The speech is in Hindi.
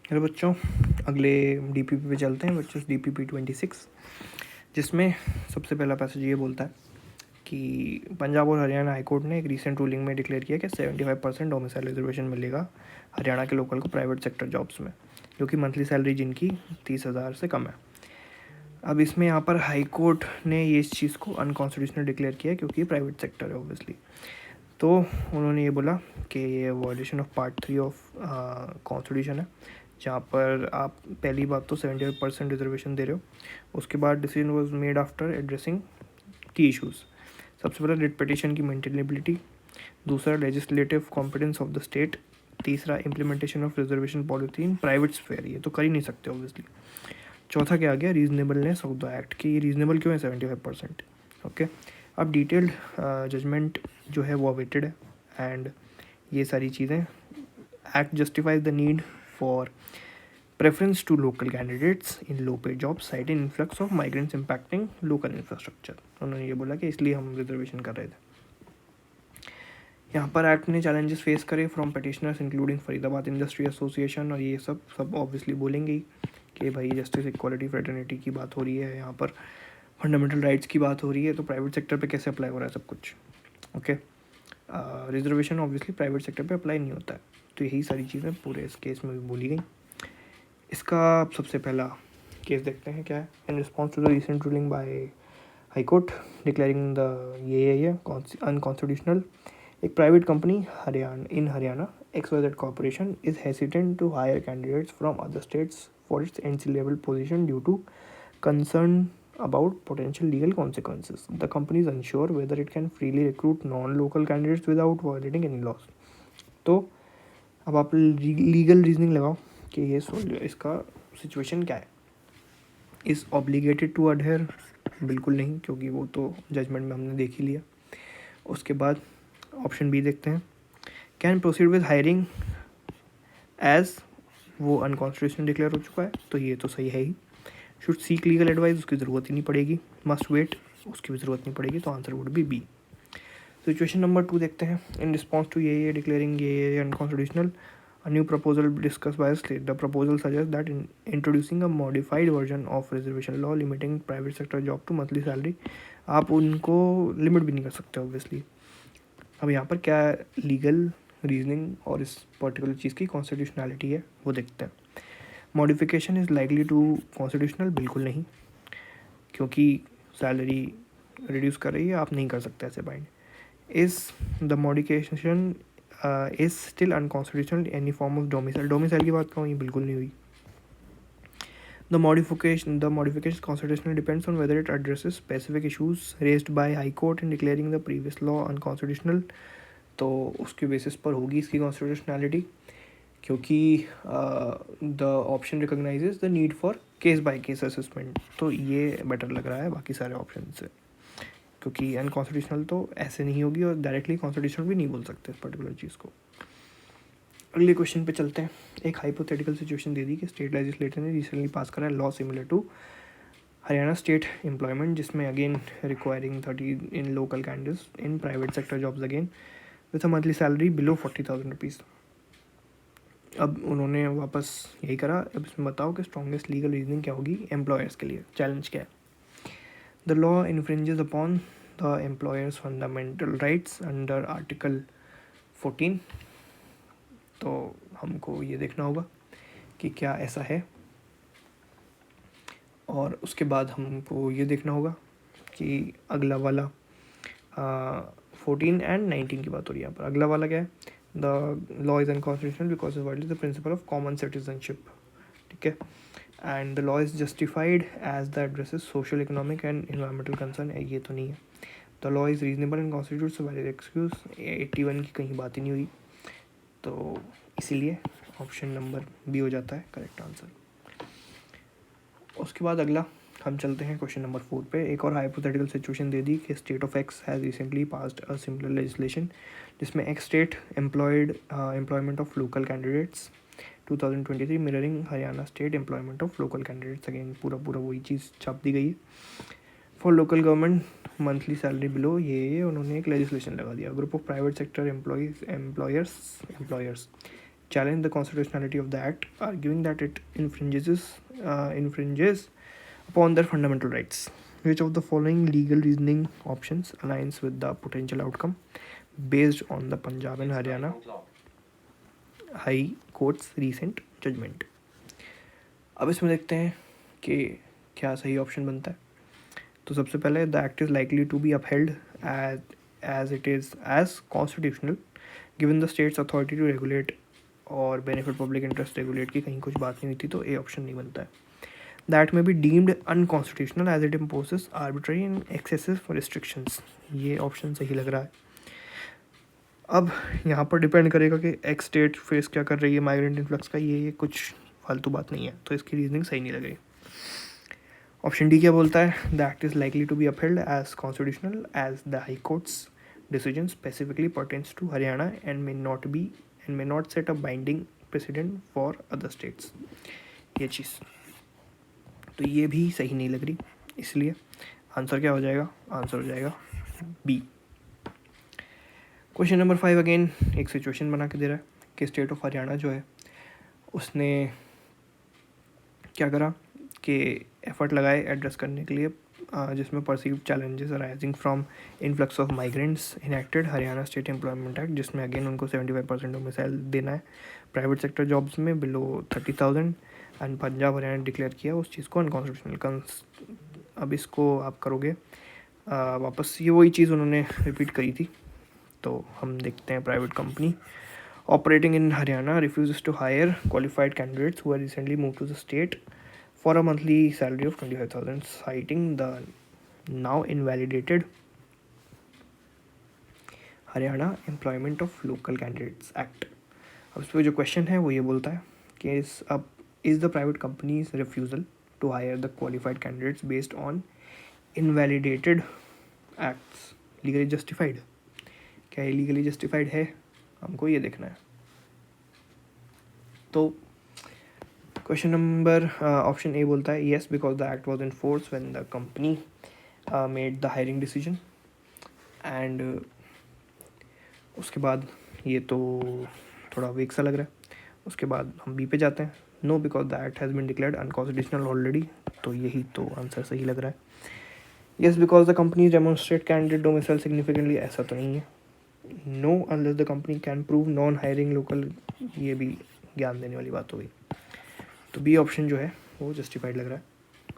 हेलो बच्चों, अगले डीपीपी पे चलते हैं बच्चों। डीपीपी 26, जिसमें सबसे पहला पैसेज ये बोलता है कि पंजाब और हरियाणा हाईकोर्ट ने एक रीसेंट रूलिंग में डिक्लेयर किया कि 75% डोमिसाइल रिजर्वेशन मिलेगा हरियाणा के लोकल को प्राइवेट सेक्टर जॉब्स में, जो कि मंथली सैलरी जिनकी 30,000 से कम है। अब इसमें यहाँ पर हाई कोर्ट ने ये इस चीज़ को अनकॉन्स्टिट्यूशनल डिक्लेयर किया क्योंकि प्राइवेट सेक्टर है ऑब्वियसली। तो उन्होंने ये बोला कि ये violation of part 3 of constitution है, जहाँ पर आप पहली बात तो 75% रिजर्वेशन दे रहे हो। उसके बाद decision was made after addressing key issues. सबसे पहले रिट पिटीशन की मेंटेनेबिलिटी, दूसरा legislative competence of the state, तीसरा implementation of reservation policy in private sphere, ये तो कर ही नहीं सकते ऑब्वियसली। चौथा क्या आ गया, रीजनेबलनेस ऑफ द एक्ट, कि ये रीजनेबल क्यों है 75%। ओके, अब डिटेल्ड जजमेंट जो है वो अवेटेड है एंड ये सारी चीज़ें act justifies the need for preference to local candidates in low paid jobs citing influx of migrants impacting local infrastructure। उन्होंने ये बोला कि इसलिए हम रिजर्वेशन कर रहे थे। यहाँ पर एक्ट ने चैलेंजेस फेस करे from petitioners including Faridabad industry association, और ये सब ऑब्वियसली बोलेंगे ही कि भाई जस्टिस इक्वालिटी फ्रेटर्निटी की बात हो रही है, यहाँ पर फंडामेंटल राइट्स की बात हो रही है, तो प्राइवेट सेक्टर पे कैसे अप्लाई हो रहा है सब कुछ। Okay, reservation obviously private sector पे अप्लाई नहीं होता है, तो यही सारी चीज़ें पूरे इस केस में भी बोली गई। इसका सबसे पहला केस देखते हैं क्या है। In response to the recent ruling by high court declaring the ये अनकॉन्स्टिट्यूशनल, एक private company Haryana XYZ corporation is hesitant to hire candidates from other states for its entry level position due to concern about potential legal consequences. The company is unsure whether it can freely recruit non-local candidates without violating any laws. तो अब आप लीगल रीजनिंग लगाओ कि ये इसका सिचुएशन क्या है। इज़ ऑब्लिगेटेड टू अडहेयर, बिल्कुल नहीं, क्योंकि वो तो जजमेंट में हमने देख ही लिया। उसके बाद ऑप्शन बी देखते हैं, can proceed with hiring as, वो अनकॉन्स्टिट्यूशनल डिक्लेयर हो चुका है, तो ये तो सही है ही। शुड सीक लीगल एडवाइस, उसकी ज़रूरत ही नहीं पड़ेगी। मस्ट वेट, उसकी भी ज़रूरत नहीं पड़ेगी, तो answer would be B. Situation number 2 देखते हैं। इन रिस्पॉन्स टू ये डिक्लेयरिंग ये unconstitutional, a new proposal discussed by the state. The proposal suggests that introducing a modified version of reservation law limiting private sector job to monthly salary, आप उनको लिमिट भी नहीं कर सकते ऑब्वियसली। अब यहाँ पर क्या लीगल रीजनिंग और इस पर्टिकुलर चीज़ की कॉन्स्टिट्यूशनैलिटी है वो देखते हैं। Modification is likely to constitutional, बिल्कुल नहीं, क्योंकि सैलरी रिड्यूस कर रही है, आप नहीं कर सकते ऐसे bind. Is the modification is still unconstitutional any form of domicile की बात कहूँ, ये बिल्कुल नहीं हुई। The modification constitutional depends on whether it addresses specific issues raised bye high court in declaring the previous law unconstitutional, तो उसके बेसिस पर होगी इसकी कॉन्स्टिट्यूशनैलिटी, क्योंकि the option recognises the need for case by case assessment, तो ये बेटर लग रहा है बाकी सारे ऑप्शन से, क्योंकि अनकॉन्स्टिट्यूशनल तो ऐसे नहीं होगी और डायरेक्टली कॉन्स्टिट्यूशनल भी नहीं बोल सकते इस पर्टिकुलर चीज़ को। अगले क्वेश्चन पे चलते हैं। एक हाइपोथेटिकल सिचुएशन दे दी कि स्टेट लेजिस्लेटर ने रिसेंटली पास करा है law similar to Haryana state employment, जिसमें again requiring 30 in local candidates in private sector jobs again with a monthly salary below 40,000 rupees. अब उन्होंने वापस यही करा। अब इसमें बताओ कि स्ट्रॉन्गेस्ट लीगल रीजनिंग क्या होगी एम्प्लॉयर्स के लिए, चैलेंज क्या है। The law infringes upon the employers fundamental rights under article 14, तो हमको ये देखना होगा कि क्या ऐसा है, और उसके बाद हमको ये देखना होगा कि अगला वाला 14 एंड 19 की बात हो रही है यहाँ पर। अगला वाला क्या है, the law is unconstitutional because it violates the principle of common citizenship, ठीक है, and the law is justified as the addresses social economic and environmental concern, ये तो नहीं है। The law is reasonable and constitutes valid excuse, 81 की कहीं बात ही नहीं हुई, तो इसीलिए ऑप्शन नंबर बी हो जाता है करेक्ट आंसर। उसके बाद अगला हम चलते हैं क्वेश्चन नंबर 4 पे। एक और हाइपोथेटिकल सिचुएशन दे दी कि state of X has recently passed a similar legislation, जिसमें X state employment of local candidates 2023 mirroring Haryana state employment of local candidates, again पूरा वही चीज़ छाप दी गई है। For local government monthly salary below, ये उन्होंने एक लेजिस्लेशन लगा दिया। Group of private sector employers challenge the constitutionality of the act, arguing that it infringes upon their fundamental rights. Which of the following legal reasoning options aligns with the potential outcome based on the Punjab and Haryana High Court's recent judgment? अब इसमें देखते हैं कि क्या सही ऑप्शन बनता है. तो सबसे पहले the act is likely to be upheld as it is as constitutional given the state's authority to regulate और benefit public interest regulate की कहीं कुछ बात नहीं हुई थी, तो ए ऑप्शन नहीं बनता है. दैट में be deemed unconstitutional as it imposes arbitrary and excessive restrictions. ये ऑप्शन सही लग रहा है. अब यहाँ पर डिपेंड करेगा कि एक्स स्टेट फेस क्या कर रही है माइग्रेंट इन्फ्लक्स का, ये कुछ फालतू बात नहीं है, तो इसकी रीजनिंग सही नहीं लग रही. ऑप्शन डी क्या बोलता है? The act is likely to be upheld as constitutional as the high court's decision specifically pertains to Haryana and may not set a binding president for other states. ये चीज़ तो ये भी सही नहीं लग रही, इसलिए आंसर क्या हो जाएगा? आंसर हो जाएगा बी. क्वेश्चन नंबर 5 अगेन एक सिचुएशन बना के दे रहा है कि स्टेट ऑफ हरियाणा जो है उसने क्या करा कि एफर्ट लगाए एड्रेस करने के लिए जिसमें perceived challenges arising from influx of migrants enacted Haryana state employment act, जिसमें अगेन उनको 75% डोमिसाइल देना है प्राइवेट सेक्टर जॉब्स में below 30,000 and Punjab Haryana declare किया उस चीज़ को अनकॉन्स्टिट्यूशनल. अब इसको आप करोगे वापस, ये वही चीज़ उन्होंने रिपीट करी थी. तो हम देखते हैं private company operating in Haryana refuses to hire qualified candidates who are recently move to the state for a monthly salary of 25,000, citing the now invalidated Haryana Employment of Local Candidates Act. अब इस पर जो क्वेश्चन है वो ये बोलता है कि is the private company's refusal to hire the qualified candidates based on invalidated acts legally justified? क्या ये legally justified है? हमको ये देखना है. तो क्वेश्चन नंबर ऑप्शन ए बोलता है yes because the act was in force when the company made the hiring decision. And उसके बाद ये तो थोड़ा वीक सा लग रहा है. उसके बाद हम बी पे जाते हैं. No because the act has been declared unconstitutional already, तो यही तो आंसर सही लग रहा है. Yes because the company demonstrate candidate domicile significantly, ऐसा तो नहीं है. No unless the company can prove non hiring local, ये भी ज्ञान देने वाली बात हो गई. तो बी ऑप्शन जो है वो जस्टिफाइड लग रहा है.